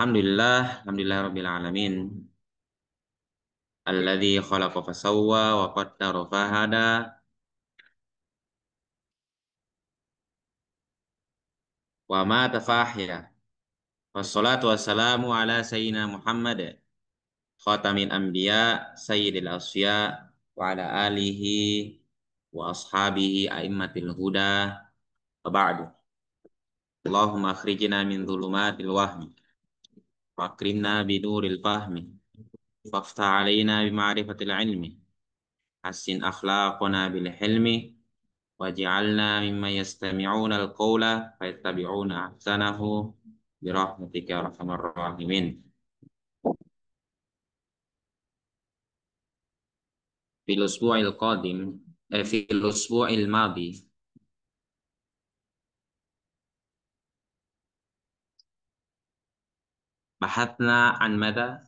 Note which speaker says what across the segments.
Speaker 1: Alhamdulillah rabbil alamin. Alladzi khalaqa fasawwa wa qaddara fahada wa ma tafahya. Wassalatu wassalamu ala sayyidina Muhammad khatamin anbiya sayyidil asfiya wa ala alihi wa ashabihi a'immatil huda wa ba'du. Allahumma akhrijna min dhulumatil wahmi wa akrimna binuril fahmi waftah alaina bima'rifatil ilmi hassin akhlaqana bil hilmi waj'alna mimman yastami'una al-qawla fayattabi'una ahsanahu birahmatika ya arhamar rahimin. Fil usbu'il qadim fil usbu'il madi bahatna an mada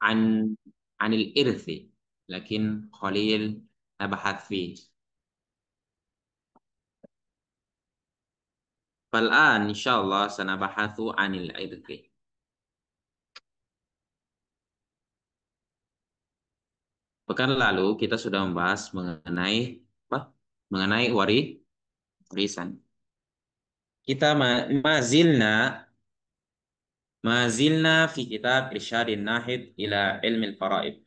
Speaker 1: an anil irthi lakin qalil nabahat fi. Fal'an insyaallah sanabahathu anil irthi. Pekan lalu kita sudah membahas mengenai apa? Mengenai warisan. Kita mazilna fi kitab Irsyadin Nahid ila ilmil faraid.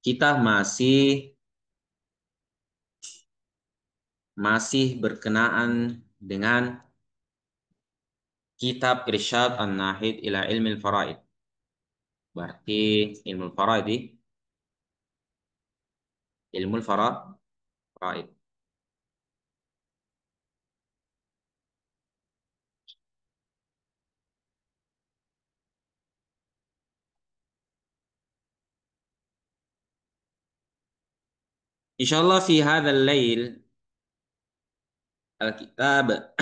Speaker 1: Kita masih berkenaan dengan kitab Irsyad An-Nahid ila ilmil faraid. Berarti ilmu faraid, ilmu faraid. Insyaallah fi hadzal lail al-kitab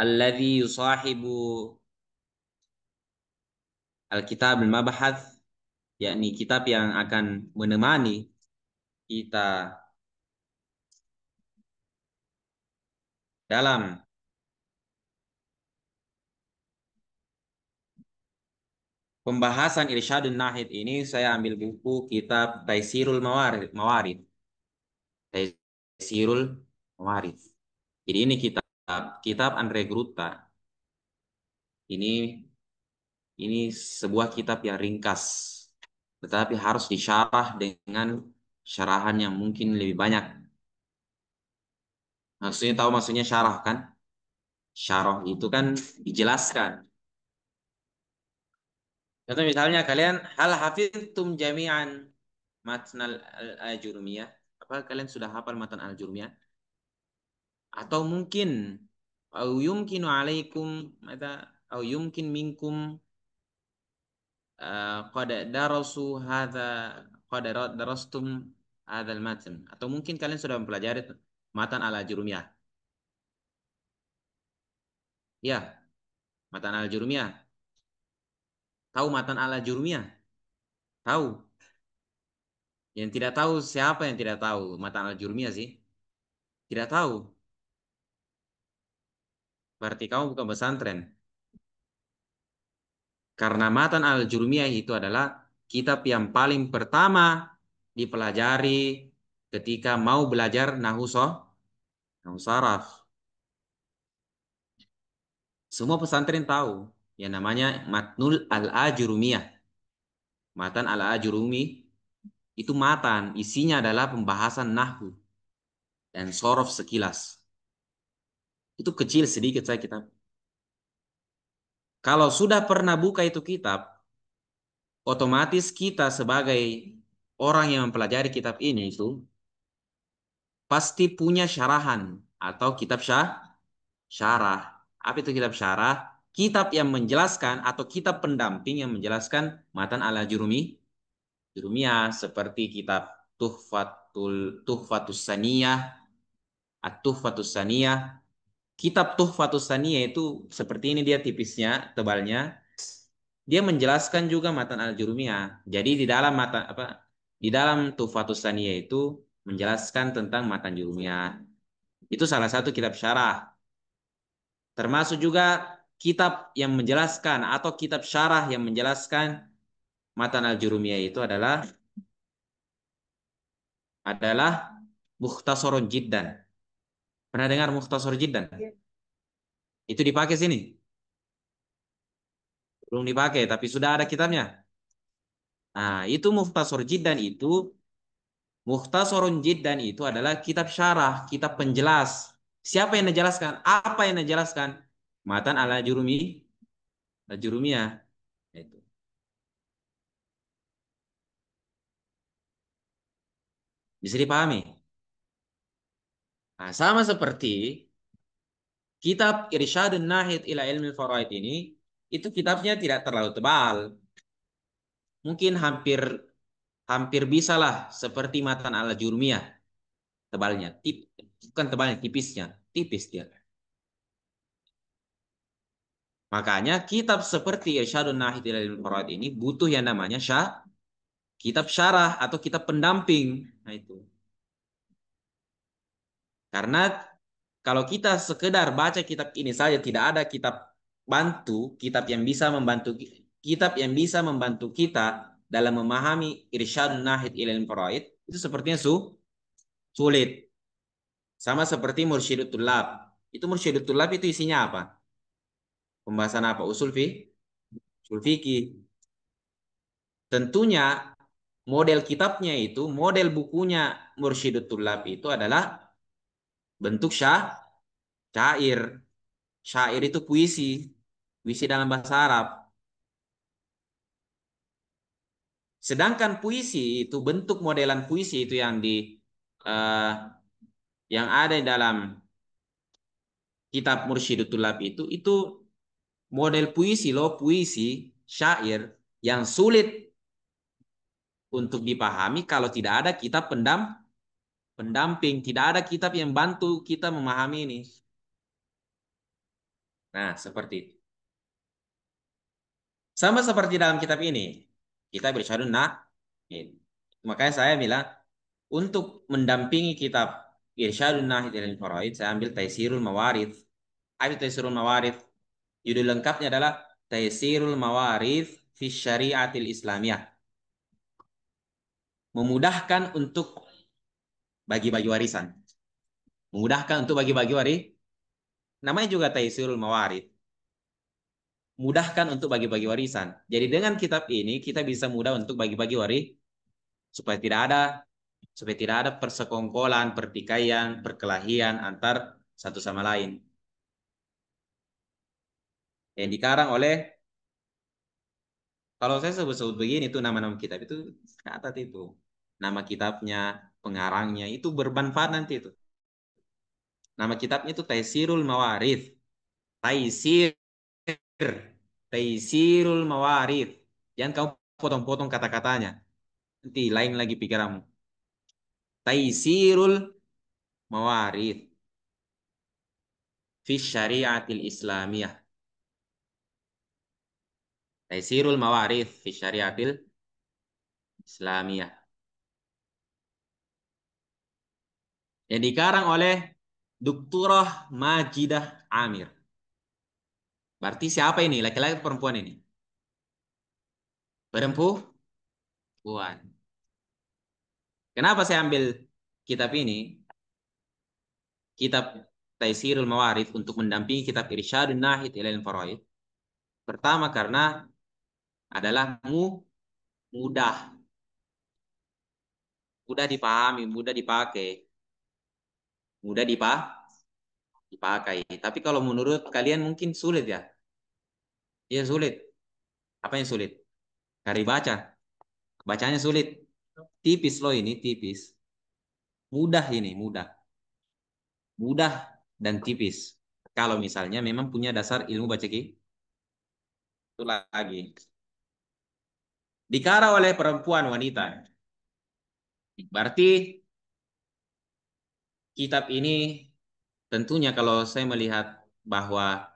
Speaker 1: alladhi yusahibu al-kitab al-mabhath, yakni kitab yang akan menemani kita dalam pembahasan Irsyadun Nahid ini. Saya ambil buku kitab Taisirul Mawarid. Taisirul Mawarid. Jadi ini kitab Andre Gruta. Ini sebuah kitab yang ringkas, tetapi harus disyarah dengan syarahan yang mungkin lebih banyak. Maksudnya tahu maksudnya syarah kan? Syarah itu kan dijelaskan. Contoh misalnya kalian hal hafiztum jami'an matnal al-ajurumiyah. Apa kalian sudah hafal matan al-ajurumiyah? Atau mungkin au yumkinu alaikum mata au yumkin minkum qad darasu hadza qad darastum hadzal matan. Atau mungkin kalian sudah mempelajari matan al-ajurumiyah. Ya, matan al-ajurumiyah. Tahu matan al-ajurumiyah? Tahu. Yang tidak tahu siapa yang tidak tahu matan al-ajurumiyah sih? Tidak tahu. Berarti kamu bukan pesantren. Karena matan al-jurmiyah itu adalah kitab yang paling pertama dipelajari ketika mau belajar nahu saraf. Semua pesantren tahu yang namanya matnul al-ajurumiyah. Matan al-ajurumi itu matan, isinya adalah pembahasan nahwu dan sorof sekilas. Itu kecil sedikit saya kitab. Kalau sudah pernah buka itu kitab, otomatis kita sebagai orang yang mempelajari kitab ini itu pasti punya syarahan atau kitab syarah. Apa itu kitab syarah? Kitab yang menjelaskan atau kitab pendamping yang menjelaskan matan ala jurumiyah seperti kitab Tuhfatus Saniyah, At-Tuhfatus Saniyah. Kitab Tuhfatus Saniyah itu seperti ini, dia tipisnya, tebalnya. Dia menjelaskan juga matan al-jurumiyah. Jadi di dalam mata apa? Di dalam Tuhfatus Saniyah itu menjelaskan tentang matan jurumiyah. Itu salah satu kitab syarah. Termasuk juga kitab yang menjelaskan atau kitab syarah yang menjelaskan matan al-Jurumiyah itu adalah Mukhtasarun Jiddan. Pernah dengar Mukhtasar Jiddan? Itu dipakai sini. Belum dipakai, tapi sudah ada kitabnya. Nah, itu Mukhtasarun Jiddan itu adalah kitab syarah, kitab penjelas. Siapa yang menjelaskan? Apa yang menjelaskan? Matan al-Jurumiyah. Itu. Bisa dipahami? Nah, sama seperti kitab Irsyadun Nahid ila Ilmil Faraid ini, itu kitabnya tidak terlalu tebal. Mungkin hampir hampir bisalah seperti Matan al-Jurumiyah tebalnya. Bukan tebalnya, tipisnya. Tipis dia. Makanya kitab seperti Irsyadun Nahid ila Ilmil Faraid ini butuh yang namanya kitab syarah atau kitab pendamping. Nah itu. Karena kalau kita sekedar baca kitab ini saja tidak ada kitab kitab yang bisa membantu kita dalam memahami Irsyadun Nahid ilal Faraid itu sepertinya sulit. Sama seperti Mursyidut Tullab. Itu Mursyidut Tullab itu isinya apa? Pembahasan apa? Usul fikih. Tentunya model kitabnya itu, model bukunya Mursyidut Tullab itu adalah bentuk syair. Syair itu puisi, puisi dalam bahasa Arab. Sedangkan puisi itu bentuk modelan puisi itu eh, yang ada di dalam kitab Mursyidut Tulab itu model puisi loh, puisi syair yang sulit untuk dipahami kalau tidak ada kitab pendamping, tidak ada kitab yang bantu kita memahami ini. Nah, seperti itu. Sama seperti dalam kitab ini, kita bersyarun ini. Makanya saya bilang untuk mendampingi kitab Irsyadun Nahid ilal Faraid, saya ambil Taisirul Mawarith. Ambil Taisirul Mawarith. Judul lengkapnya adalah Taisirul Mawarith fi Syariatil Islamiyah. Memudahkan untuk bagi-bagi warisan. Memudahkan untuk bagi-bagi warisan. Namanya juga Taisirul Mawarith. Mudahkan untuk bagi-bagi warisan. Jadi dengan kitab ini kita bisa mudah untuk bagi-bagi supaya tidak ada supaya tidak ada persekongkolan, pertikaian, perkelahian antar satu sama lain. Yang dikarang oleh, kalau saya sebut-sebut begini tuh nama-nama kitab itu kata itu. Nama kitabnya, pengarangnya itu bermanfaat nanti itu. Nama kitabnya itu Taisirul Mawarith. Taisir, Taisirul Mawarith. Jangan kamu potong-potong kata-katanya. Nanti lain lagi pikiranmu. Taisirul Mawarith fi Syariatil Islamiyah. Taisirul Mawarith fi Syariatil Islamiyah. Yang dikarang oleh Dukturah Majidah Amir. Berarti siapa ini? Laki-laki atau perempuan ini? Perempuan. Kenapa saya ambil kitab ini? Kitab Taisirul Mawarith untuk mendampingi kitab Irsyadun Nahid ilal Faraid. Pertama karena adalah mudah. Mudah dipahami, mudah dipakai. Mudah dipakai. Tapi kalau menurut kalian mungkin sulit ya? Iya sulit. Apa yang sulit? Cari baca. Bacanya sulit. Tipis loh ini, tipis. Mudah ini, mudah. Mudah dan tipis. Kalau misalnya memang punya dasar ilmu baca itu lagi. Dikarang oleh perempuan wanita. Berarti kitab ini tentunya kalau saya melihat bahwa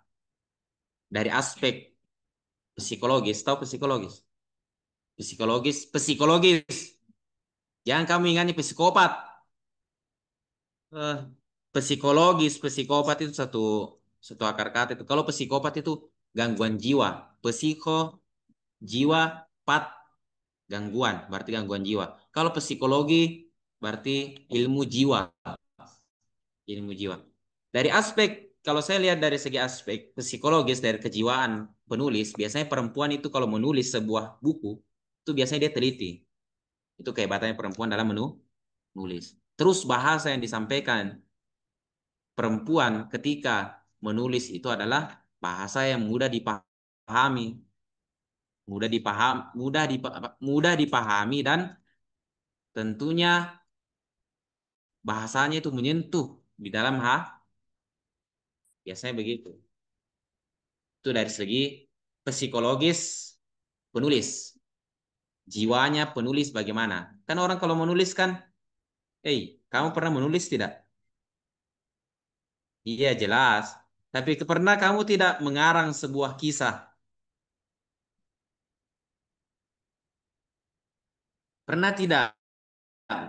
Speaker 1: dari aspek psikologis, tahu psikologis? Psikologis. Jangan kamu ingatnya psikopat. Eh, psikologis, psikopat itu satu. satu akar kata itu. Kalau psikopat itu gangguan jiwa, psiko jiwa, pat gangguan, berarti gangguan jiwa. Kalau psikologi berarti ilmu jiwa, ilmu jiwa. Dari aspek, kalau saya lihat dari segi aspek psikologis dari kejiwaan penulis, biasanya perempuan itu kalau menulis sebuah buku, itu biasanya dia teliti. Itu kehebatannya perempuan dalam menulis. Terus bahasa yang disampaikan perempuan ketika menulis itu adalah bahasa yang mudah dipahami, mudah dipahami dan tentunya bahasanya itu menyentuh di dalam biasanya begitu. Itu dari segi psikologis penulis, jiwanya penulis bagaimana. Kan orang kalau menulis kan, kamu pernah menulis tidak? Iya jelas. Tapi pernah kamu tidak mengarang sebuah kisah? Pernah tidak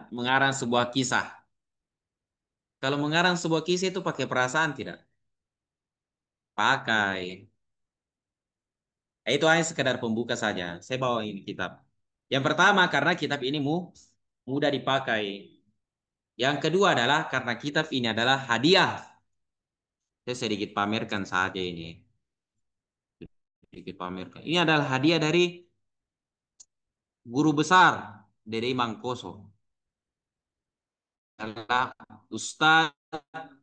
Speaker 1: mengarang sebuah kisah? Kalau mengarang sebuah kisah itu pakai perasaan tidak? Pakai. Itu hanya sekedar pembuka saja. Saya bawa ini kitab. Yang pertama karena kitab ini mudah dipakai. Yang kedua adalah karena kitab ini adalah hadiah. Saya sedikit pamerkan saja ini. Sedikit pamerkan. Ini adalah hadiah dari guru besar Dede Mangkoso. Adalah Ustadz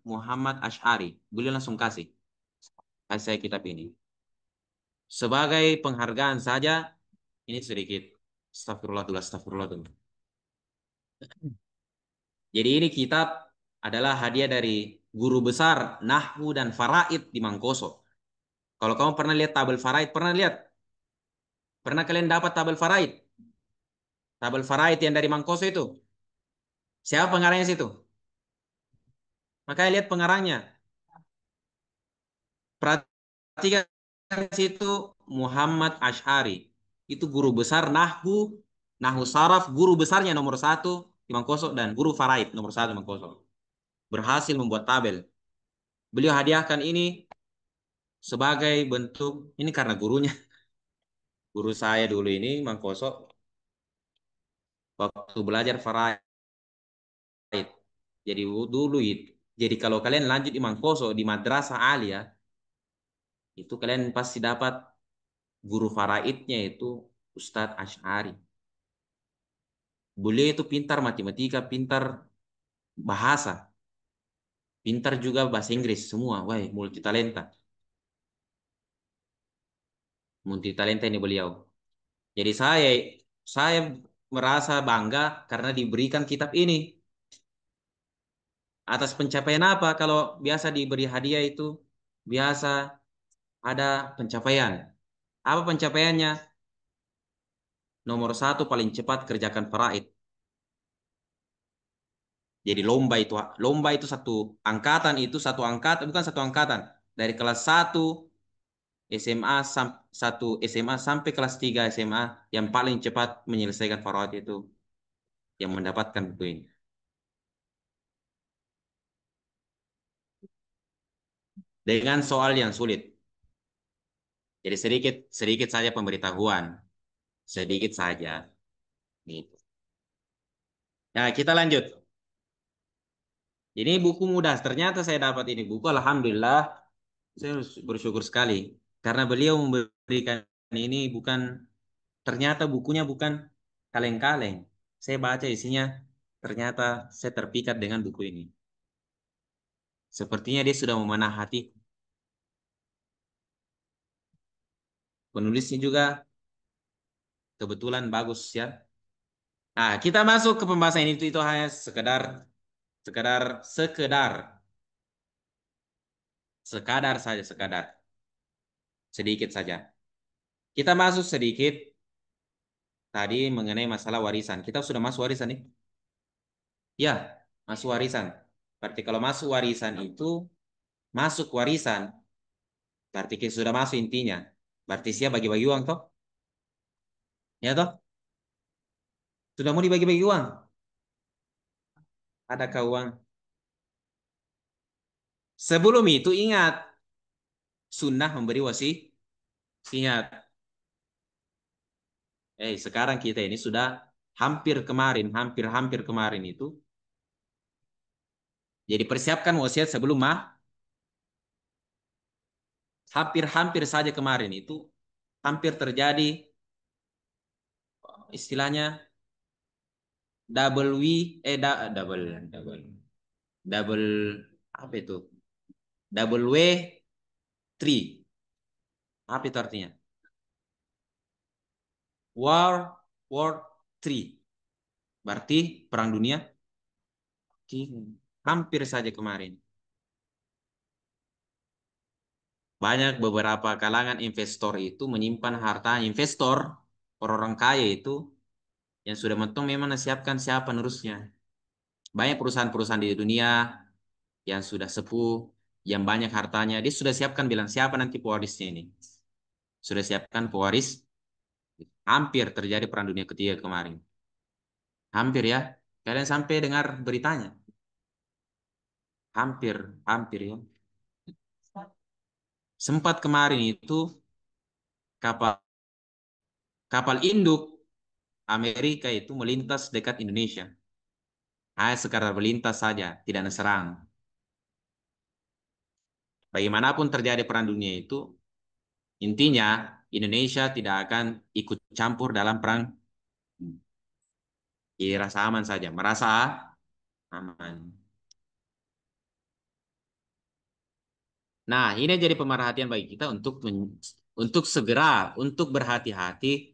Speaker 1: Muhammad Ash'ari. Beliau langsung kasih saya kitab ini. Sebagai penghargaan saja, ini sedikit. Astagfirullah dulu, astagfirullah dulu. Jadi ini kitab adalah hadiah dari guru besar Nahwu dan Faraid di Mangkoso. Kalau kamu pernah lihat tabel Faraid, pernah lihat? Pernah kalian dapat tabel Faraid? Tabel Faraid yang dari Mangkoso itu. Siapa pengarangnya situ? Makanya lihat pengarangnya. Perhatikan situ Muhammad Ash'ari. Itu guru besar Nahwu, Nahwu Saraf, guru besarnya nomor satu di Mangkoso dan guru Faraid nomor satu di Mangkoso. Berhasil membuat tabel. Beliau hadiahkan ini sebagai bentuk, ini karena gurunya. Guru saya dulu ini Mangkoso waktu belajar Faraid. Jadi dulu itu. Jadi kalau kalian lanjut di Mangkoso di Madrasah Alia, itu kalian pasti dapat guru faraidnya itu Ustadz Ash'ari. Beliau itu pintar matematika, pintar bahasa, pintar juga bahasa Inggris semua. Wah, multi talenta ini beliau. Jadi saya merasa bangga karena diberikan kitab ini. Atas pencapaian apa? Kalau biasa diberi hadiah itu biasa ada pencapaian. Apa pencapaiannya? Nomor satu paling cepat kerjakan faraid. Jadi lomba itu satu angkatan bukan satu angkatan dari kelas SMA satu SMA sampai kelas 3 SMA yang paling cepat menyelesaikan faraid itu yang mendapatkan buku ini dengan soal yang sulit. Jadi sedikit sedikit saja pemberitahuan, sedikit saja. Gitu. Nah, kita lanjut. Ini buku mudah. Ternyata saya dapat ini buku. Alhamdulillah, saya bersyukur sekali karena beliau memberikan ini bukan. Ternyata bukunya bukan kaleng-kaleng. Saya baca isinya, ternyata saya terpikat dengan buku ini. Sepertinya dia sudah memanah hati. Penulisnya juga kebetulan bagus ya. Nah, kita masuk ke pembahasan ini itu hanya sekedar sekedar sekedar sekadar saja sekadar sedikit saja. Kita masuk sedikit tadi mengenai masalah warisan. Kita sudah masuk warisan nih. Ya, masuk warisan. Berarti kalau masuk warisan itu masuk warisan berarti kita sudah masuk intinya. Berarti siap bagi-bagi uang toh? Ya toh? Sudah mau dibagi-bagi uang? Adakah uang? Sebelum itu ingat, sunnah memberi wasiat. Sekarang kita ini sudah hampir kemarin itu. Jadi persiapkan wasiat sebelum hampir saja kemarin itu hampir terjadi istilahnya double W double double double apa itu? Double W three. Apa itu artinya? War War Three. Berarti perang dunia hampir saja kemarin. Banyak beberapa kalangan investor itu menyimpan harta investor, orang-orang kaya itu yang sudah mentung memang siapkan siapa penerusnya. Banyak perusahaan-perusahaan di dunia yang sudah sepuh, yang banyak hartanya, dia sudah siapkan bilang siapa nanti pewarisnya ini. Sudah siapkan pewaris, hampir terjadi perang dunia ketiga kemarin. Hampir ya. Kalian sampai dengar beritanya. Hampir ya. Sempat kemarin itu kapal kapal induk Amerika itu melintas dekat Indonesia. Sekedar melintas saja, tidak serang. Bagaimanapun terjadi perang dunia itu, intinya Indonesia tidak akan ikut campur dalam perang. Jadi rasa aman saja, merasa aman. Nah, ini jadi pemerhatian bagi kita untuk segera untuk berhati-hati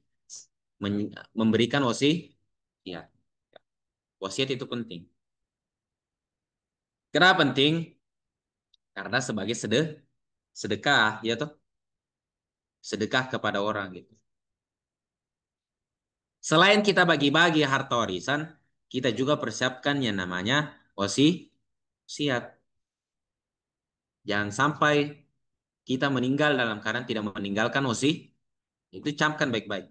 Speaker 1: memberikan wasiat. Ya, wasiat itu penting. Kenapa penting? Karena sebagai sedekah, ya toh, sedekah kepada orang gitu. Selain kita bagi-bagi harta warisan, kita juga persiapkan yang namanya wasiat. Jangan sampai kita meninggal dalam keadaan tidak meninggalkan wasiat. Itu camkan baik-baik.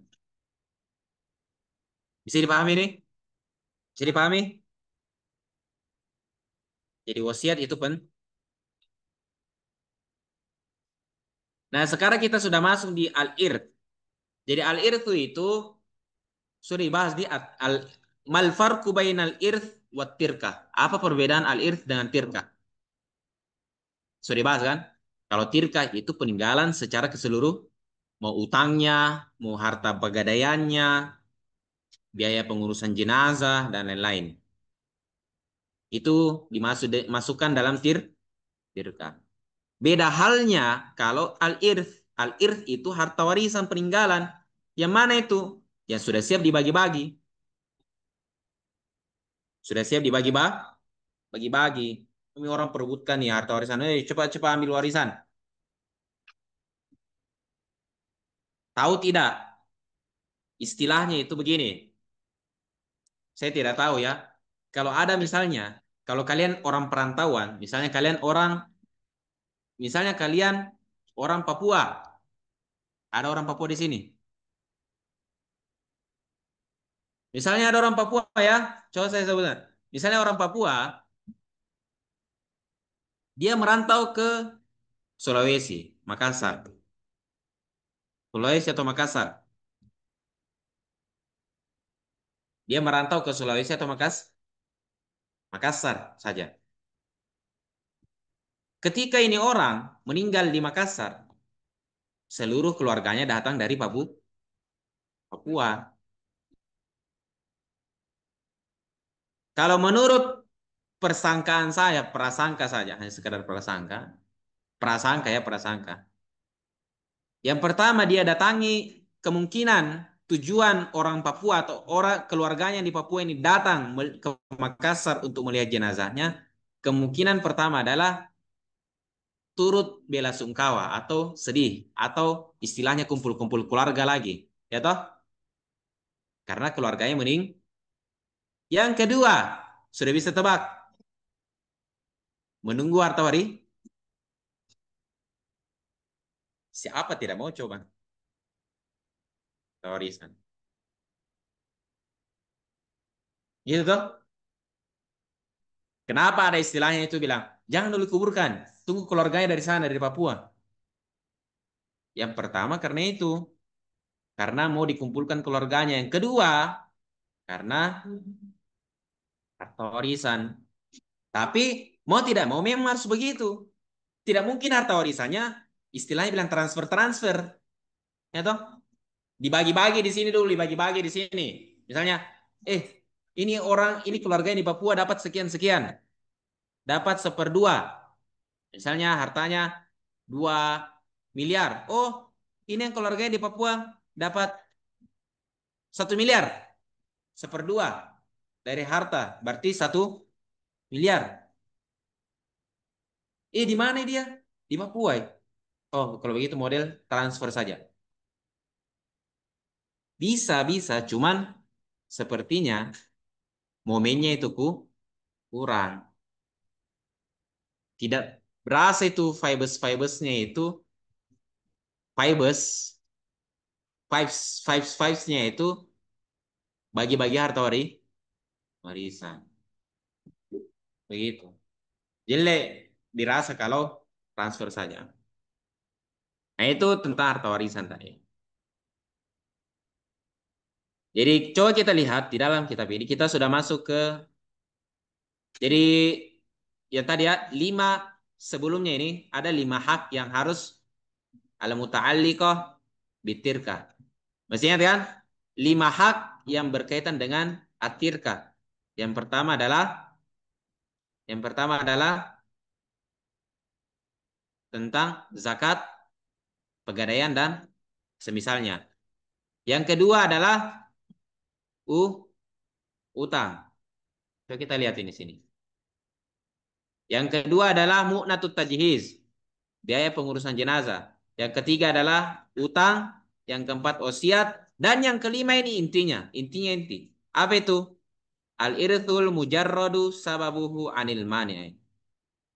Speaker 1: Bisa dipahami nih? Bisa dipahami? Jadi wasiat itu Nah, sekarang kita sudah masuk di al-irth. Jadi al-irth itu sudah dibahas di mal farqu bainal irth wa tirkah. Apa perbedaan al-irth dengan tirkah? Sudah dibahas kan? Kalau tirkah itu peninggalan secara keseluruh, mau utangnya, mau harta pegadaiannya, biaya pengurusan jenazah dan lain-lain. Itu dimasukkan dalam tirkah. Beda halnya kalau al-irth. Al-irth itu harta warisan peninggalan. Yang mana itu? Yang sudah siap dibagi-bagi. Sudah siap bagi-bagi. Ini orang perebutkan nih harta warisan. Cepat-cepat ambil warisan. Tahu tidak? Istilahnya itu begini. Saya tidak tahu ya. Kalau ada misalnya, kalau kalian orang perantauan, misalnya kalian orang Papua, ada orang Papua di sini. Misalnya ada orang Papua ya, coba saya sebutkan. Misalnya orang Papua, dia merantau ke Sulawesi, Makassar. Sulawesi atau Makassar. Dia merantau ke Sulawesi atau Makassar saja. Ketika ini orang meninggal di Makassar, seluruh keluarganya datang dari Papua. Kalau menurut persangkaan saya, prasangka saja, hanya sekadar prasangka. Prasangka. Yang pertama dia datangi kemungkinan tujuan orang Papua atau orang keluarganya di Papua ini datang ke Makassar untuk melihat jenazahnya. Kemungkinan pertama adalah turut bela sungkawa atau sedih atau istilahnya kumpul-kumpul keluarga lagi. Ya toh? Karena keluarganya Yang kedua, sudah bisa tebak. Menunggu harta siapa tidak mau coba warisan. Gitu toh? Kenapa ada istilahnya itu bilang, jangan dulu kuburkan, tunggu keluarganya dari sana, dari Papua. Yang pertama karena itu, karena mau dikumpulkan keluarganya. Yang kedua, karena harta warisan. Tapi mau tidak mau memang harus begitu. Tidak mungkin harta warisannya istilahnya bilang transfer-transfer, ya toh? Dibagi-bagi di sini dulu, dibagi-bagi di sini. Misalnya, ini orang, ini keluarga di Papua dapat sekian-sekian, dapat seperdua. Misalnya hartanya 2 miliar. Oh, ini yang keluarga di Papua dapat 1 miliar, seperdua dari harta, berarti 1 miliar. Di mana dia? Di Papua. Oh, kalau begitu model transfer saja. Bisa, bisa. Cuman sepertinya momennya itu kurang. Tidak berasa itu vibes-vibesnya itu vibes vibes-nya itu bagi-bagi harta warisan. Begitu. Jelek dirasa kalau transfer saja. Nah, itu tentang harta warisan tadi. Jadi coba kita lihat di dalam kitab ini kita sudah masuk ke jadi ya tadi ya 5 sebelumnya ini ada 5 hak yang harus al-muta'alliqah bitirkah. Masih ingat kan? 5 hak yang berkaitan dengan atirkah. Yang pertama adalah yang pertama adalah tentang zakat, pegadaian dan semisalnya. Yang kedua adalah utang. Coba kita lihat ini sini. Yang kedua adalah mu'natut tajhiz, biaya pengurusan jenazah. Yang ketiga adalah utang, yang keempat wasiat, dan yang kelima ini intinya inti. Apa itu? Al-irthul mujarradu sababuhu anil mani'.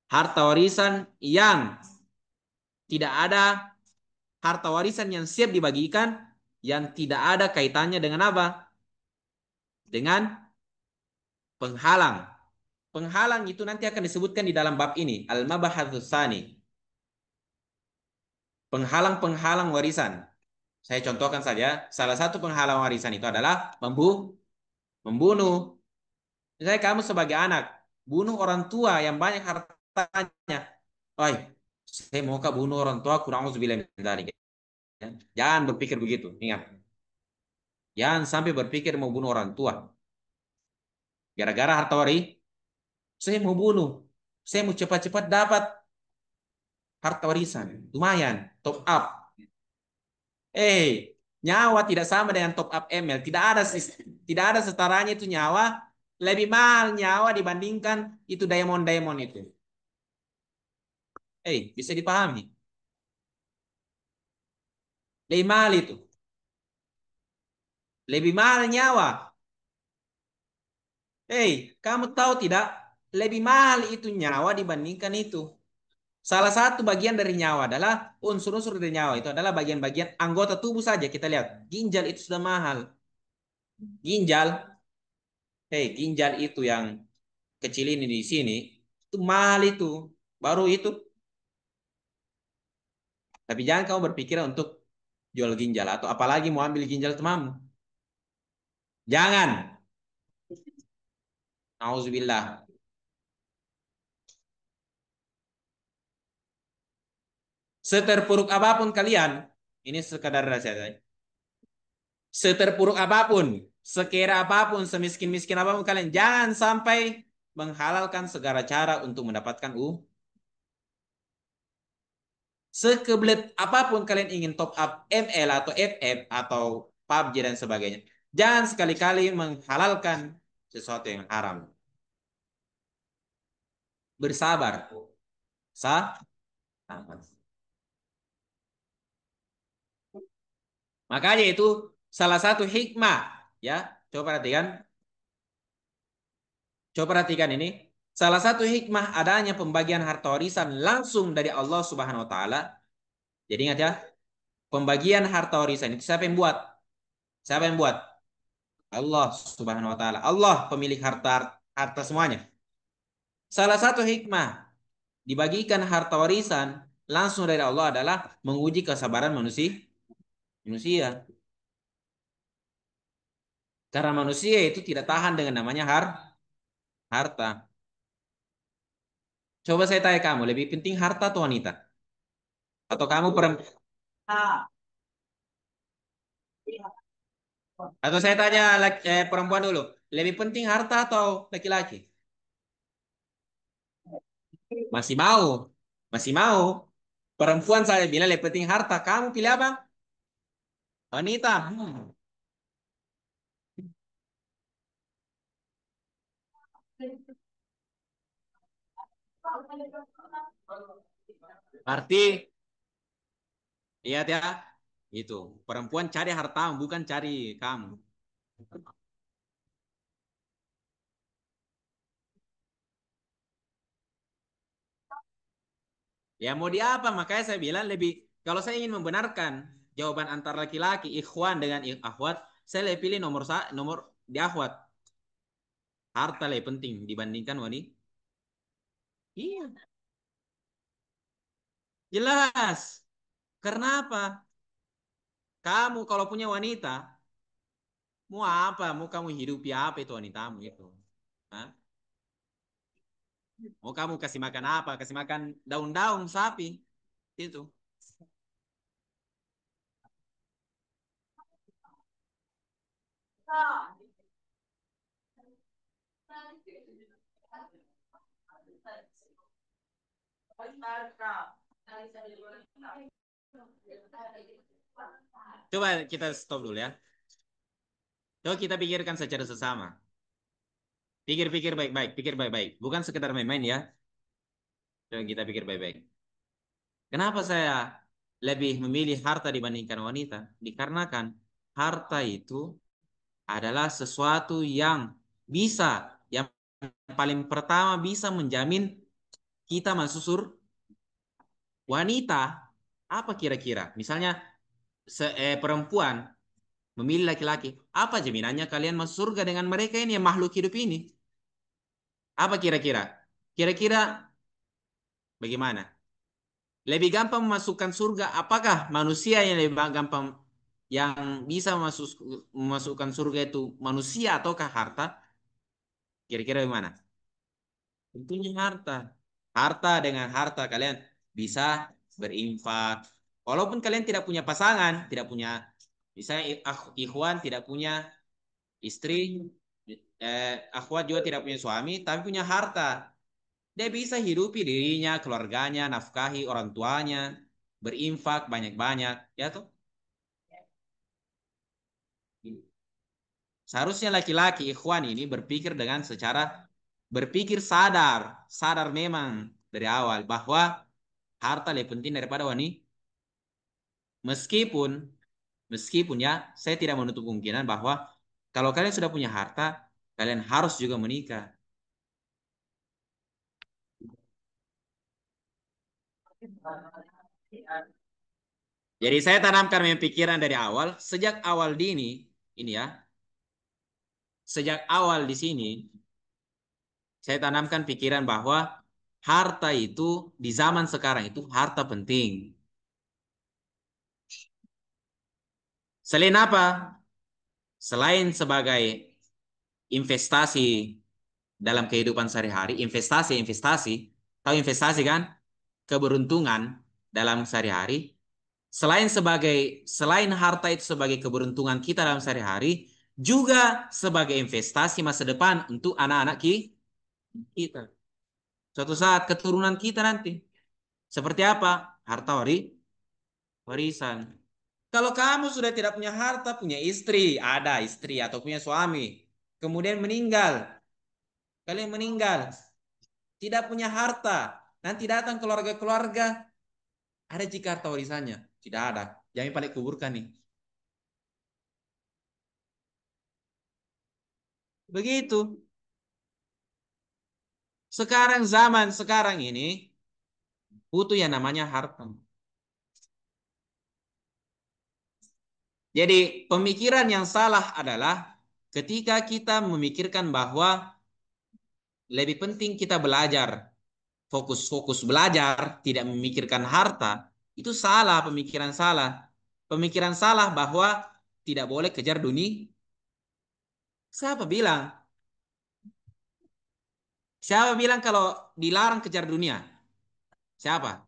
Speaker 1: Harta warisan yang tidak ada harta warisan yang siap dibagikan yang tidak ada kaitannya dengan apa? Dengan penghalang. Penghalang itu nanti akan disebutkan di dalam bab ini, al-mabahatsus tsani. Penghalang-penghalang warisan. Saya contohkan saja, salah satu penghalang warisan itu adalah membunuh. Misalnya kamu sebagai anak, bunuh orang tua yang banyak hartanya. Oi, saya mau bunuh orang tua, kurang min dzalik. Jangan berpikir begitu. Ingat, jangan sampai berpikir mau bunuh orang tua. Gara-gara harta saya mau bunuh. Saya mau cepat-cepat dapat harta warisan. Lumayan, top up. Nyawa tidak sama dengan top up ML. Tidak ada setaranya itu nyawa. Lebih mahal nyawa dibandingkan itu diamond-diamond itu. Bisa dipahami. Lebih mahal itu. Lebih mahal nyawa. Kamu tahu tidak? Lebih mahal itu nyawa dibandingkan itu. Salah satu bagian dari nyawa adalah unsur-unsur dari nyawa itu adalah bagian-bagian anggota tubuh saja. Kita lihat, ginjal itu sudah mahal. Ginjal, ginjal itu yang kecil ini di sini, itu mahal itu. Baru itu. Tapi jangan kamu berpikir untuk jual ginjal atau apalagi mau ambil ginjal temanmu. Jangan. Auzubillah. Seterpuruk apapun kalian, ini sekadar rahasia saja. Seterpuruk apapun, sekira apapun, semiskin-miskin apapun kalian, jangan sampai menghalalkan segala cara untuk mendapatkan sekebelet apapun kalian ingin top up ML atau FF atau PUBG dan sebagainya. Jangan sekali-kali menghalalkan sesuatu yang haram. Bersabar. Sah? Makanya itu salah satu hikmah. Ya, coba perhatikan. Coba perhatikan ini. Salah satu hikmah adanya pembagian harta warisan langsung dari Allah Subhanahu wa taala. Jadi ingat ya, pembagian harta warisan itu siapa yang buat? Siapa yang buat? Allah Subhanahu wa taala. Allah pemilik harta harta semuanya. Salah satu hikmah dibagikan harta warisan langsung dari Allah adalah menguji kesabaran manusia. Manusia. Karena manusia itu tidak tahan dengan namanya harta. Coba saya tanya kamu, lebih penting harta atau wanita? Atau kamu perempuan? Atau saya tanya perempuan dulu, lebih penting harta atau laki-laki? Masih mau? Masih mau? Perempuan saya bilang lebih penting harta. Kamu pilih apa? Wanita. Berarti, iya ya, itu. Perempuan cari harta, bukan cari kamu. Ya mau di apa? Makanya saya bilang lebih, kalau saya ingin membenarkan jawaban antara laki-laki, ikhwan dengan akhwat, saya lebih pilih nomor di akhwat. Harta lebih penting dibandingkan wanita. Iya, jelas. Karena apa? Kamu kalau punya wanita, mau apa? Mau kamu hidupi apa itu wanitamu itu? Hah? Mau kamu kasih makan apa? Kasih makan daun-daun sapi itu. Coba kita stop dulu ya. Coba kita pikirkan secara sesama. Pikir-pikir baik-baik, pikir baik-baik. Bukan sekedar main-main ya. Coba kita pikir baik-baik. Kenapa saya lebih memilih harta dibandingkan wanita? Dikarenakan harta itu adalah sesuatu yang yang paling pertama bisa menjamin kita masuk wanita. Apa kira-kira? Misalnya perempuan memilih laki-laki. Apa jaminannya kalian masuk surga dengan mereka ini yang makhluk hidup ini? Apa kira-kira? Kira-kira bagaimana? Lebih gampang memasukkan surga. Apakah manusia yang lebih gampang yang bisa memasukkan surga itu manusia ataukah harta? Kira-kira bagaimana? Tentunya harta. Harta dengan harta kalian bisa berinfak. Walaupun kalian tidak punya pasangan, tidak punya, misalnya ikhwan tidak punya istri, akhwat juga tidak punya suami, tapi punya harta. Dia bisa hidupi dirinya, keluarganya, nafkahi orang tuanya, berinfak banyak-banyak, ya tuh. Seharusnya laki-laki ikhwan ini berpikir dengan secara berpikir sadar memang dari awal bahwa harta lebih penting daripada wanita. Meskipun meskipun ya, saya tidak menutup kemungkinan bahwa kalau kalian sudah punya harta, kalian harus juga menikah. Jadi saya tanamkan memang pikiran dari awal, sejak awal dini, ini ya, sejak awal di sini, saya tanamkan pikiran bahwa harta itu di zaman sekarang itu harta penting. Selain apa? Selain sebagai investasi dalam kehidupan sehari-hari, investasi, tahu investasi kan? Keberuntungan dalam sehari-hari. Selain harta itu sebagai keberuntungan kita dalam sehari-hari, juga sebagai investasi masa depan untuk anak-anak kita. Suatu saat keturunan kita nanti. Seperti apa? Harta warisan. Kalau kamu sudah tidak punya harta, punya istri, ada istri atau punya suami, kemudian meninggal, kalian meninggal, tidak punya harta, nanti datang keluarga-keluarga, ada jika harta warisannya? Tidak ada. Jangan paling kuburkan nih. Begitu. Sekarang zaman sekarang ini butuh yang namanya harta. Jadi pemikiran yang salah adalah ketika kita memikirkan bahwa lebih penting kita belajar fokus-fokus belajar, tidak memikirkan harta, itu salah, pemikiran salah. Pemikiran salah bahwa tidak boleh kejar dunia. Siapa bilang? Siapa bilang kalau dilarang kejar dunia? Siapa?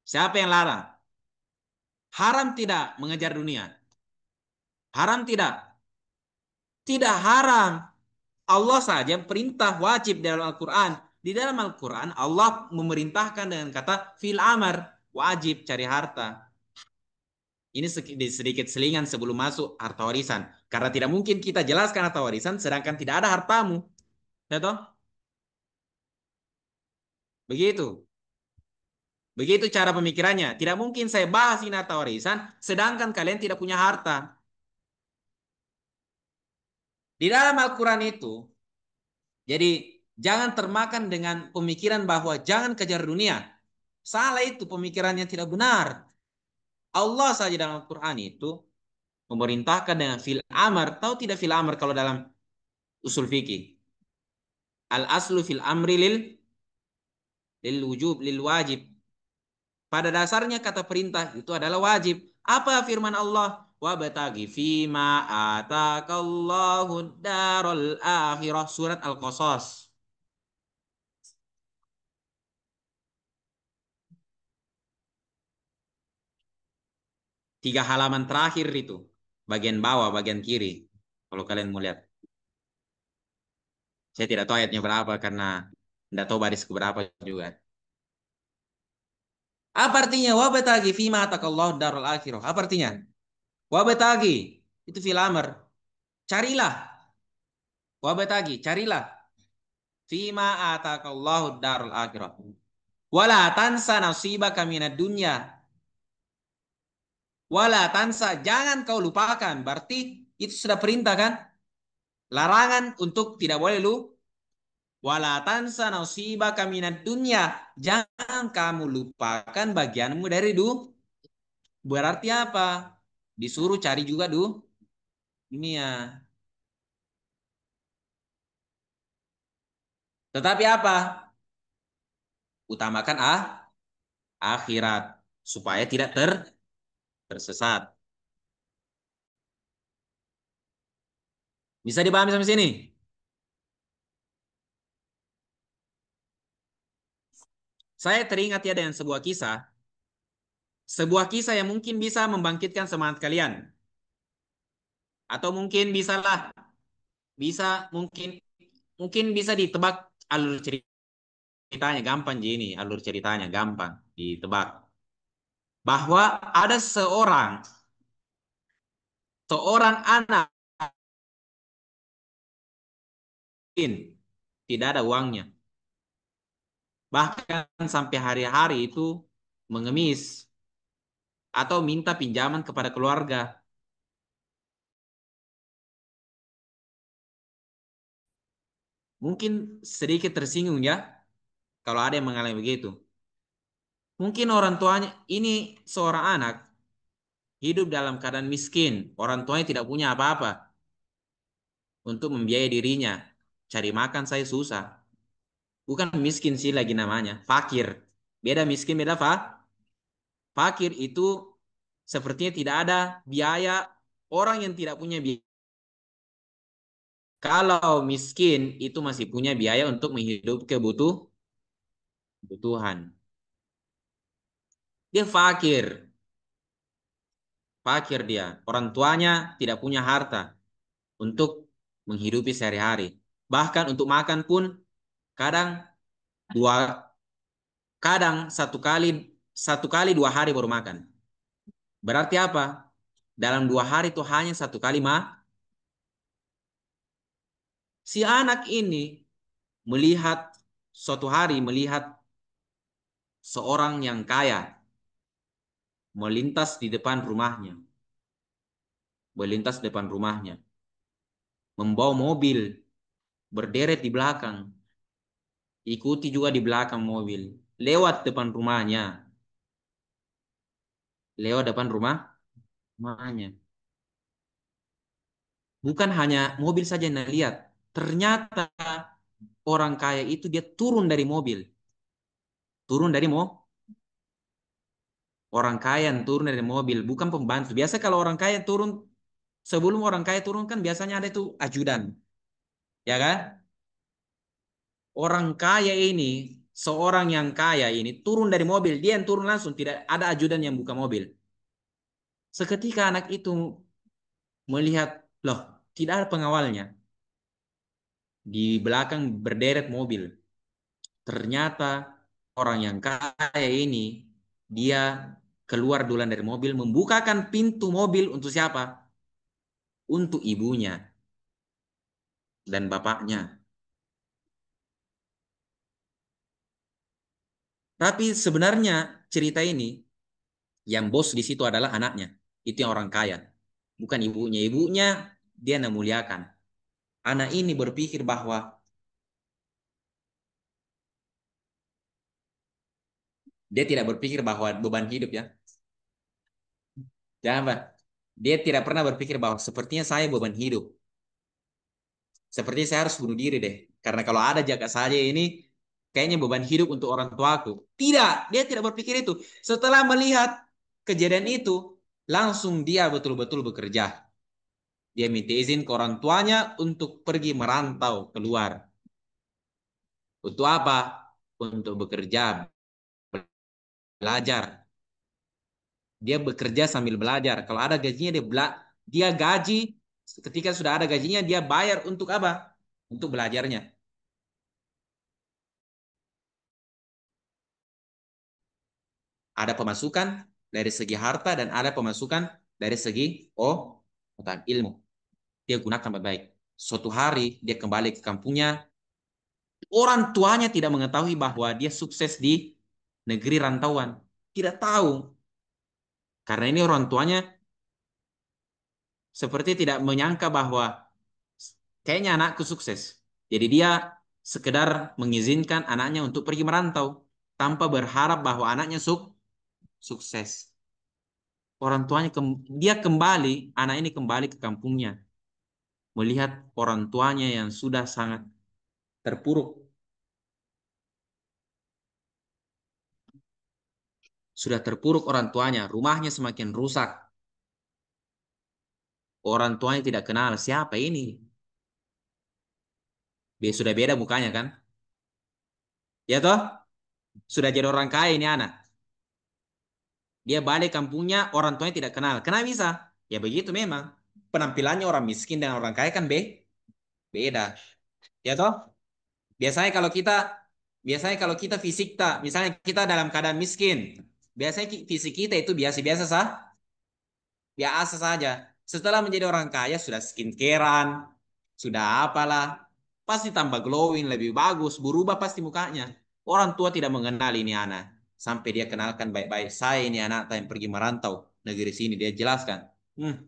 Speaker 1: Siapa yang larang? Haram tidak mengejar dunia? Haram tidak? Tidak haram. Allah saja perintah wajib dalam Al-Quran. Di dalam Al-Quran Allah memerintahkan dengan kata fil amar, wajib cari harta. Ini sedikit selingan sebelum masuk harta warisan. Karena tidak mungkin kita jelaskan harta warisan sedangkan tidak ada hartamu. Ya toh? Begitu. Begitu cara pemikirannya. Tidak mungkin saya bahas ini harta warisan sedangkan kalian tidak punya harta. Di dalam Al-Quran itu, jadi jangan termakan dengan pemikiran bahwa jangan kejar dunia. Salah itu pemikirannya tidak benar. Allah saja dalam Al-Quran itu memerintahkan dengan fil amar. Tahu tidak fil amar kalau dalam usul fikih? Al aslu fil amri lil wujub lil wajib. Pada dasarnya kata perintah itu adalah wajib. Apa firman Allah? Wa batagi fima atakallahu darul akhirah, surat Al-Qasas. 3 halaman terakhir itu. Bagian bawah, bagian kiri. Kalau kalian mau lihat. Saya tidak tahu ayatnya berapa karena tidak tahu baris keberapa juga. Apa artinya? Wabtagi fima atakallahu darul akhirah. Apa artinya? Wabtagi. Itu fil amr. Carilah. Wabtagi. Carilah. Fima atakallahu darul akhirah. Wala tansa nasibaka minad dunya. Wala tansa. Jangan kau lupakan. Berarti itu sudah perintah kan? Larangan untuk tidak boleh lu. Wala tansa nasibaka minad dunya. Jangan kamu lupakan bagianmu dari berarti apa? Disuruh cari juga dunia. Tetapi apa? Utamakan akhirat supaya tidak tersesat. Bisa dipahami sampai sini? Saya teringat ya dengan sebuah kisah yang mungkin bisa membangkitkan semangat kalian, atau mungkin bisa mungkin mungkin bisa ditebak alur ceritanya gampang jadi ini alur ceritanya gampang ditebak bahwa ada seorang anak tidak ada uangnya, bahkan sampai hari-hari itu mengemis atau minta pinjaman kepada keluarga. Mungkin sedikit tersinggung ya kalau ada yang mengalami begitu. Mungkin orang tuanya ini seorang anak hidup dalam keadaan miskin, orang tuanya tidak punya apa-apa untuk membiayai dirinya. Cari makan saya susah. Bukan miskin sih lagi namanya, fakir. Beda miskin, beda fakir itu sepertinya tidak ada biaya orang yang tidak punya biaya. Kalau miskin itu masih punya biaya untuk menghidupi kebutuhan. Dia fakir dia. Orang tuanya tidak punya harta untuk menghidupi sehari-hari. Bahkan untuk makan pun kadang dua, kadang satu kali 2 hari baru makan. Berarti apa? Dalam 2 hari itu hanya satu kali si anak ini melihat suatu hari melihat seorang yang kaya melintas di depan rumahnya, melintas di depan rumahnya, membawa mobil berderet di belakang, ikuti juga di belakang mobil, lewat depan rumahnya, lewat depan rumahnya. Bukan hanya mobil saja yang lihat, ternyata orang kaya itu dia turun dari mobil. turun dari orang kaya yang turun dari mobil, bukan pembantu. Biasa kalau orang kaya turun, sebelum orang kaya turun kan biasanya ada itu ajudan, ya kan? Orang kaya ini, seorang yang kaya ini turun dari mobil, dia yang turun langsung, tidak ada ajudan yang buka mobil. Seketika anak itu melihat, loh, tidak ada pengawalnya. Di belakang berderet mobil. Ternyata orang yang kaya ini, dia keluar duluan dari mobil, membukakan pintu mobil untuk siapa? Untuk ibunya dan bapaknya. Tapi sebenarnya cerita ini, yang bos di situ adalah anaknya. Itu yang orang kaya. Bukan ibunya. Ibunya dia memuliakan. Anak ini berpikir bahwa dia tidak berpikir bahwa beban hidup ya. Jangan, Pak. Dia tidak pernah berpikir bahwa sepertinya saya beban hidup. Sepertinya saya harus bunuh diri deh. Karena kalau ada jaga saja ini, kayaknya beban hidup untuk orang tuaku. Tidak, dia tidak berpikir itu. Setelah melihat kejadian itu, langsung dia betul-betul bekerja. Dia minta izin ke orang tuanya untuk pergi merantau keluar. Untuk apa? Untuk bekerja, belajar. Dia bekerja sambil belajar. Kalau ada gajinya dia gaji. Ketika sudah ada gajinya dia bayar untuk apa? Untuk belajarnya. Ada pemasukan dari segi harta dan ada pemasukan dari segi otak ilmu. Dia gunakan baik-baik. Suatu hari dia kembali ke kampungnya. Orang tuanya tidak mengetahui bahwa dia sukses di negeri rantauan. Tidak tahu. Karena ini orang tuanya seperti tidak menyangka bahwa kayaknya anakku sukses. Jadi dia sekedar mengizinkan anaknya untuk pergi merantau tanpa berharap bahwa anaknya sukses. Orang tuanya dia kembali, anak ini kembali ke kampungnya, melihat orang tuanya yang sudah sangat terpuruk, sudah terpuruk orang tuanya, rumahnya semakin rusak. Orang tuanya tidak kenal siapa ini. Dia sudah beda mukanya kan? Ya toh? Sudah jadi orang kaya ini anak. Dia balik kampungnya, orang tuanya tidak kenal. Kenapa bisa? Ya begitu memang. Penampilannya orang miskin dan orang kaya kan beda. Ya toh? Biasanya kalau kita biasanya kalau kita fisik tak, misalnya kita dalam keadaan miskin, biasanya fisik kita itu biasa-biasa sah, biasa saja. Setelah menjadi orang kaya sudah skincarean, sudah apalah, pasti tambah glowing, lebih bagus, berubah pasti mukanya. Orang tua tidak mengenal ini anak. Sampai dia kenalkan baik-baik, saya ini anak yang pergi merantau negeri sini. Dia jelaskan, hmm,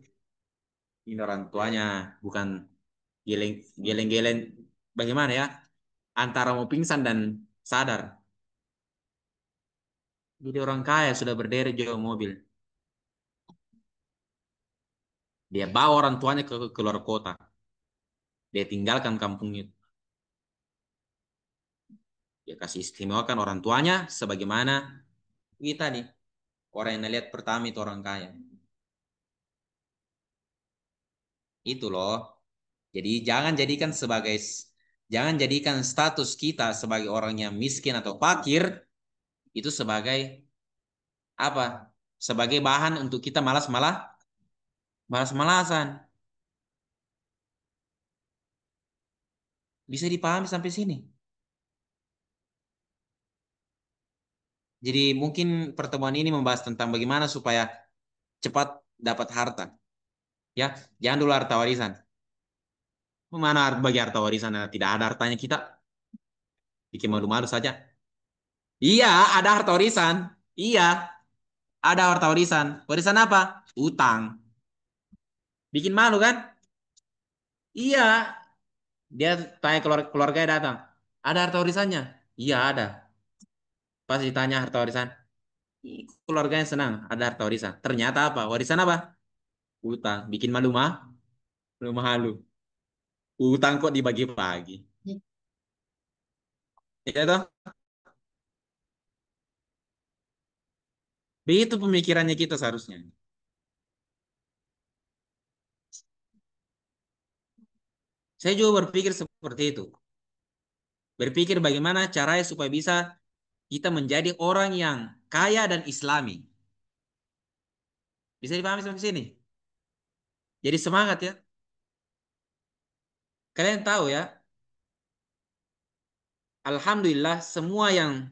Speaker 1: ini orang tuanya bukan geleng-geleng, bagaimana ya? Antara mau pingsan dan sadar. Jadi orang kaya sudah berdiri jauh mobil. Dia bawa orang tuanya ke keluar kota. Dia tinggalkan kampungnya. Dia kasih istimewakan orang tuanya sebagaimana kita nih. Orang yang lihat pertama itu orang kaya. Itu loh. Jadi jangan jadikan status kita sebagai orang yang miskin atau fakir itu sebagai apa? Sebagai bahan untuk kita malas-malasan. Bisa dipahami sampai sini. Jadi mungkin pertemuan ini membahas tentang bagaimana supaya cepat dapat harta. Ya, jangan dulu harta warisan. Mana bagi harta warisan tidak ada hartanya kita bikin malu-malu saja. Iya, ada harta warisan. Iya, ada harta warisan. Warisan apa? Utang. Bikin malu kan? Iya, dia tanya keluarga datang. Ada harta warisannya? Iya, ada. Pas ditanya harta warisan, keluarganya senang ada harta warisan. Ternyata apa? Warisan apa? Utang. Bikin malu malu malu. Utang kok dibagi-bagi. Iya toh? Begitu pemikirannya kita seharusnya. Saya juga berpikir seperti itu. Berpikir bagaimana caranya supaya bisa kita menjadi orang yang kaya dan islami. Bisa dipahami sampai sini? Jadi semangat ya. Kalian tahu ya, Alhamdulillah semua yang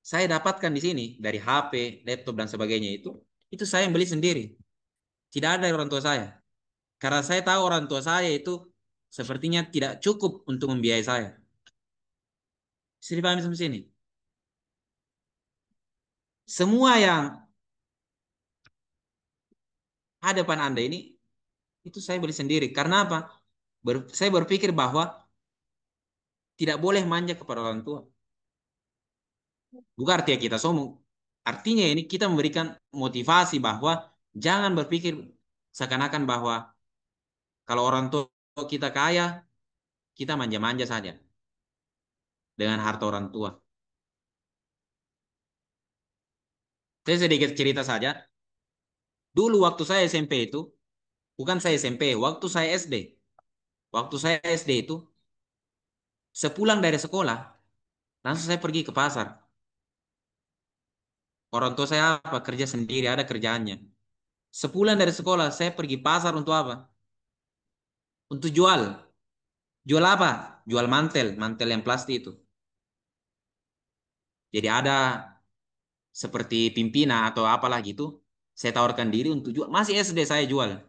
Speaker 1: saya dapatkan di sini dari HP, laptop dan sebagainya itu saya yang beli sendiri. Tidak ada dari orang tua saya. Karena saya tahu orang tua saya itu sepertinya tidak cukup untuk membiayai saya. Bisa dipahami sampai sini? Semua yang ada depan Anda ini itu saya beli sendiri. Karena apa? Saya berpikir bahwa tidak boleh manja kepada orang tua. Bukan artinya kita sombong. Artinya ini kita memberikan motivasi bahwa jangan berpikir seakan-akan bahwa kalau orang tua kita kaya, kita manja-manja saja dengan harta orang tua. Saya sedikit cerita saja. Dulu waktu saya SMP itu, bukan saya SMP, waktu saya SD. Waktu saya SD itu, sepulang dari sekolah, langsung saya pergi ke pasar. Orang tua saya apa? Kerja sendiri, ada kerjaannya. Sepulang dari sekolah, saya pergi pasar untuk apa? Untuk jual. Jual apa? Jual mantel, mantel yang plastik itu. Jadi ada seperti pimpinan atau apalah gitu. Saya tawarkan diri untuk jual. Masih SD saya jual.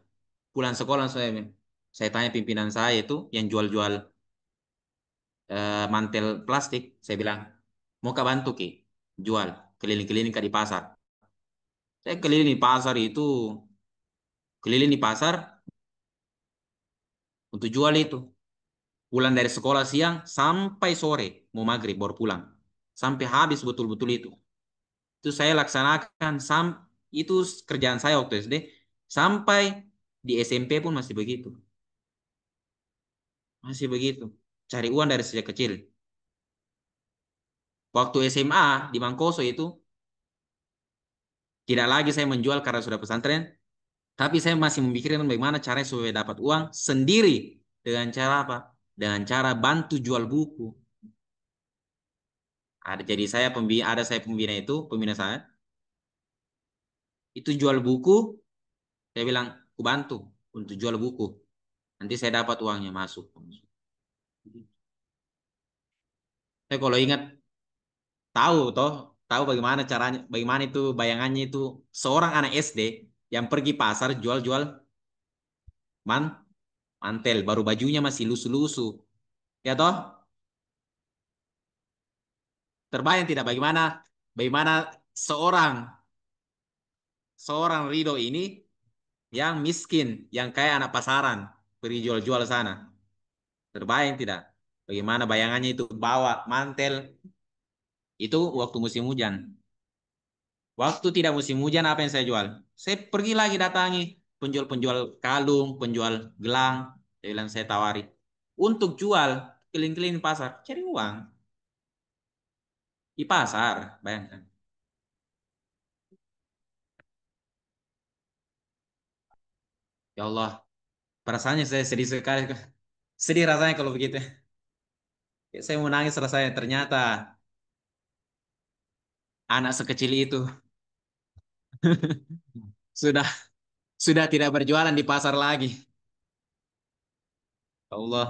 Speaker 1: Pulang sekolah saya tanya pimpinan saya itu yang jual-jual mantel plastik. Saya bilang, mau kak bantu ki? Jual. Keliling-keliling kak di pasar. Saya keliling di pasar itu. Keliling di pasar untuk jual itu. Pulang dari sekolah siang sampai sore. Mau maghrib baru pulang. Sampai habis betul-betul itu. Itu saya laksanakan itu kerjaan saya waktu SD sampai di SMP pun masih begitu. Masih begitu. Cari uang dari sejak kecil. Waktu SMA di Mangkoso itu tidak lagi saya menjual karena sudah pesantren, tapi saya masih memikirkan bagaimana caranya supaya dapat uang sendiri dengan cara apa? Dengan cara bantu jual buku. Ada saya pembina itu, pembina saya. Itu jual buku, saya bilang, aku bantu untuk jual buku. Nanti saya dapat uangnya masuk. Saya kalau ingat tahu toh, tahu bagaimana caranya, bagaimana itu bayangannya itu seorang anak SD yang pergi pasar jual-jual man mantel, baru bajunya masih lusuh-lusuh. Ya toh, terbayang tidak bagaimana bagaimana seorang seorang Rido ini yang miskin, yang kayak anak pasaran, pergi jual-jual sana. Terbayang tidak? Bagaimana bayangannya itu bawa mantel itu waktu musim hujan. Waktu tidak musim hujan apa yang saya jual? Saya pergi lagi datangi penjual-penjual kalung, penjual gelang. Saya bilang saya tawari. Untuk jual keliling-keliling pasar, cari uang di pasar, bayangkan. Ya Allah, perasaannya saya sedih sekali. Sedih rasanya kalau begitu. Saya mau nangis rasanya. Ternyata anak sekecil itu sudah sudah tidak berjualan di pasar lagi. Ya Allah,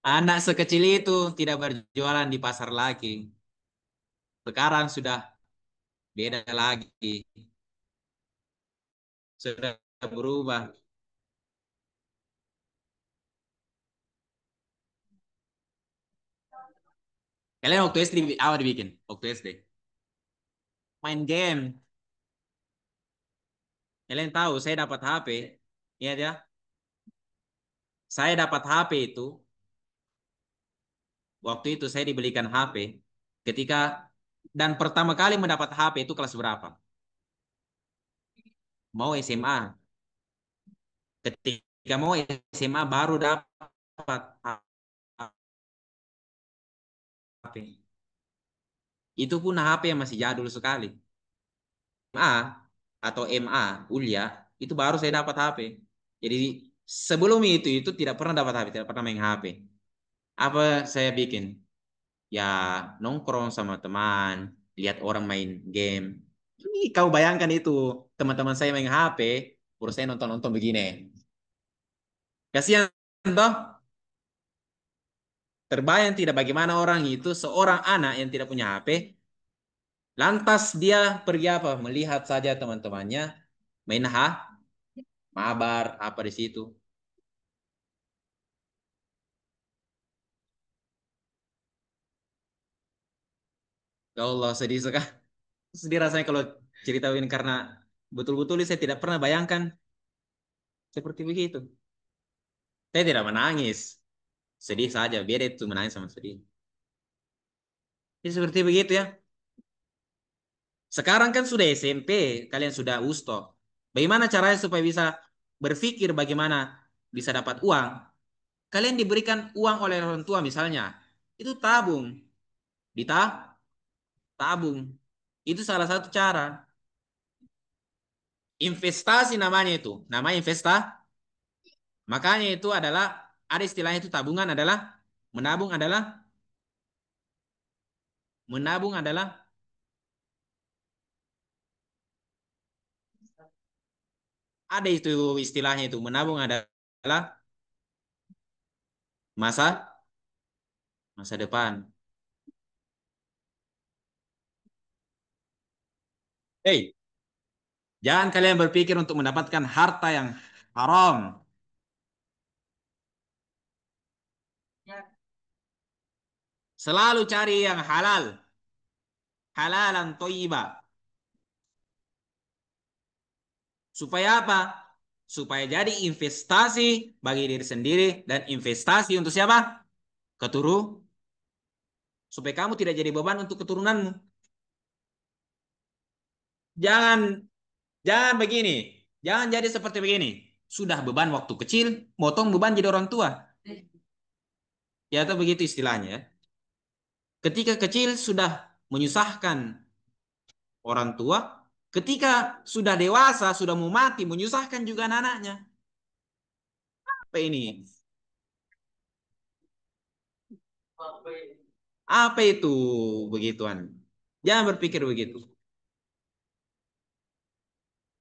Speaker 1: anak sekecil itu tidak berjualan di pasar lagi. Sekarang sudah beda lagi. Sudah berubah. Kalian waktu SD apa dibikin? Waktu SD. Main game. Kalian tahu saya dapat HP. Iya ya. Saya dapat HP itu. Waktu itu saya dibelikan HP. Ketika dan pertama kali mendapat HP itu kelas berapa? Mau SMA. Ketika mau SMA baru dapat HP. Itu pun HP yang masih jadul sekali. MA atau MA, kuliah, itu baru saya dapat HP. Jadi sebelum itu tidak pernah dapat HP, tidak pernah main HP. Apa saya bikin? Ya nongkrong sama teman, lihat orang main game. Ini kau bayangkan itu, teman-teman saya main HP, urus saya nonton-nonton begini. Kasihan toh, terbayang tidak bagaimana orang itu, seorang anak yang tidak punya HP, lantas dia pergi apa? Melihat saja teman-temannya main mabar apa di situ. Ya Allah, sedih sekali. Sedih rasanya kalau cerita ini karena betul-betul saya tidak pernah bayangkan seperti begitu. Saya tidak menangis, sedih saja. Beda itu menangis sama sedih. Ya seperti begitu ya. Sekarang kan sudah SMP, kalian sudah USTO. Bagaimana caranya supaya bisa berpikir bagaimana bisa dapat uang? Kalian diberikan uang oleh orang tua misalnya, itu tabung, tabung. Itu salah satu cara. Investasi namanya itu, nama Makanya itu adalah ada istilahnya itu tabungan adalah menabung adalah menabung adalah ada itu istilahnya itu menabung adalah masa masa depan. Hey, jangan kalian berpikir untuk mendapatkan harta yang haram. Selalu cari yang halal, halalan toiba. Supaya apa? Supaya jadi investasi bagi diri sendiri dan investasi untuk siapa? Keturu, supaya kamu tidak jadi beban untuk keturunanmu. Jangan jangan begini. Jangan jadi seperti begini. Sudah beban waktu kecil, motong beban jadi orang tua. Ya atau begitu istilahnya ya. Ketika kecil sudah menyusahkan orang tua, ketika sudah dewasa, sudah mau mati, menyusahkan juga anak-anaknya. Apa ini? Apa itu begituan? Jangan berpikir begitu.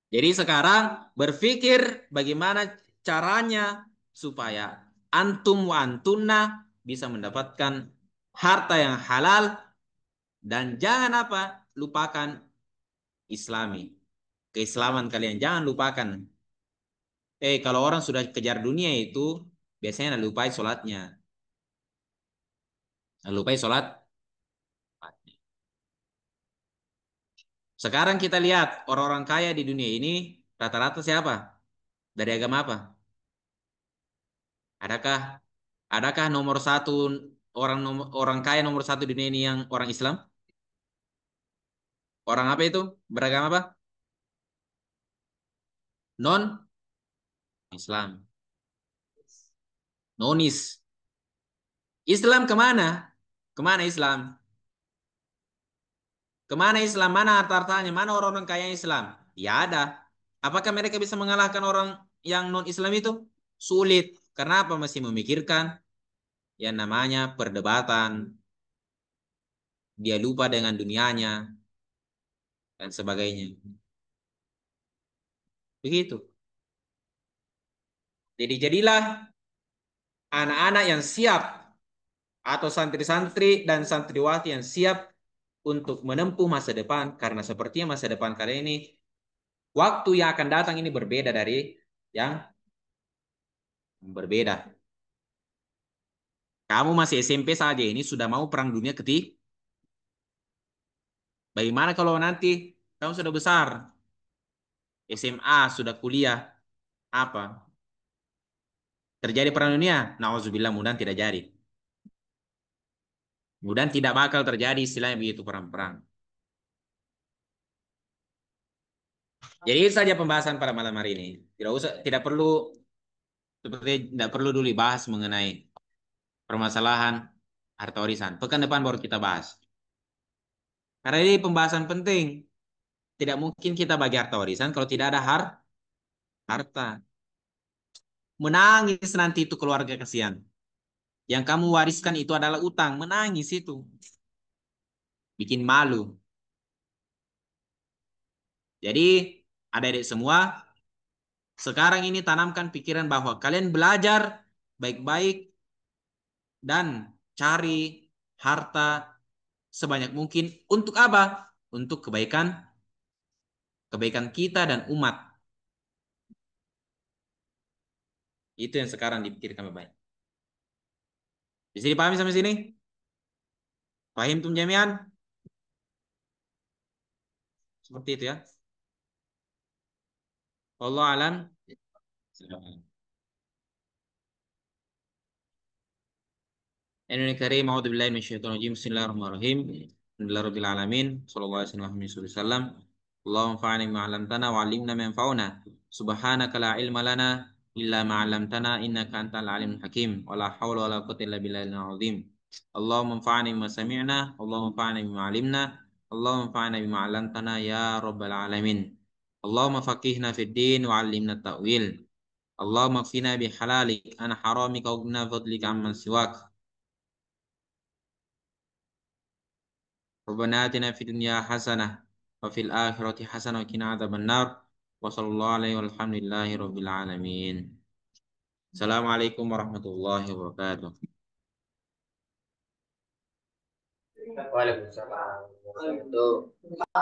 Speaker 1: Jadi sekarang berpikir bagaimana caranya supaya antum wa antunna bisa mendapatkan harta yang halal dan jangan apa? Lupakan Islami. Keislaman kalian jangan lupakan. Kalau orang sudah kejar dunia itu biasanya lupai sholatnya. Lupai sholat. Sekarang kita lihat orang-orang kaya di dunia ini rata-rata siapa? Dari agama apa? Adakah adakah nomor satu orang kaya nomor satu di dunia ini yang orang Islam? Orang apa itu? Beragama apa? Non Islam. Nonis. Islam kemana? Kemana Islam? Kemana Islam? Mana harta-hartanya? Mana orang-orang kaya Islam? Ya ada. Apakah mereka bisa mengalahkan orang yang non-Islam itu? Sulit. Karena apa? Masih memikirkan yang namanya perdebatan. Dia lupa dengan dunianya dan sebagainya. Begitu. Jadi jadilah anak-anak yang siap atau santri-santri dan santriwati yang siap untuk menempuh masa depan karena sepertinya masa depan kalian ini waktu yang akan datang ini berbeda dari yang berbeda. Kamu masih SMP saja ini sudah mau perang dunia ketiga. Bagaimana kalau nanti kamu sudah besar, SMA sudah kuliah, apa? Terjadi perang dunia? Nauzubillah mudah tidak jadi. Mudah tidak bakal terjadi istilahnya begitu perang-perang. Jadi itu saja pembahasan pada malam hari ini. Tidak perlu seperti tidak perlu dulu bahas mengenai permasalahan Harta warisan. Pekan depan baru kita bahas. Karena ini pembahasan penting. Tidak mungkin kita bagi harta warisan kalau tidak ada harta. Menangis nanti itu keluarga kasihan. Yang kamu wariskan itu adalah utang. Menangis itu. Bikin malu. Jadi adik-adik semua, sekarang ini tanamkan pikiran bahwa kalian belajar baik-baik dan cari harta sebanyak mungkin untuk apa? Untuk kebaikan kebaikan kita dan umat. Itu yang sekarang dipikirkan baik. Bisa dipahami sampai sini? Paham tum jamian? Seperti itu ya. Allah alam. Indonesia Karim, A'udzubillahi minasyaitonirrajim. Bismillahirrahmanirrahim. Alhamdulillahirabbil alamin. Shallallahu alaihi wasallam. Allahumma fa'alna bima 'allamtana wa 'allimna ma yanfa'una. Subhanaka la ilma lana illa ma 'allamtana innaka antal alimul hakim. Wa la haula wa la quwwata illa billahil azim. Allahumma fa'alna bima sami'na, Allahumma fa'alna bima 'alimna, Allahumma fa'alna bima 'allamtana ya rabbal alamin. Allahumma faqihna fid din wa 'allimna at-ta'wil. Allahumma kfina bihalalik an haramika wa qina fadlika amman siwak. ربنا آتنا في الدنيا حسنة وفي الآخرة حسنة وقنا عذاب النار وصلى الله عليه والحمد لله رب العالمين. السلام عليكم ورحمة الله وبركاته.
Speaker 2: Waalaikumsalam warahmatullahi wabarakatuh.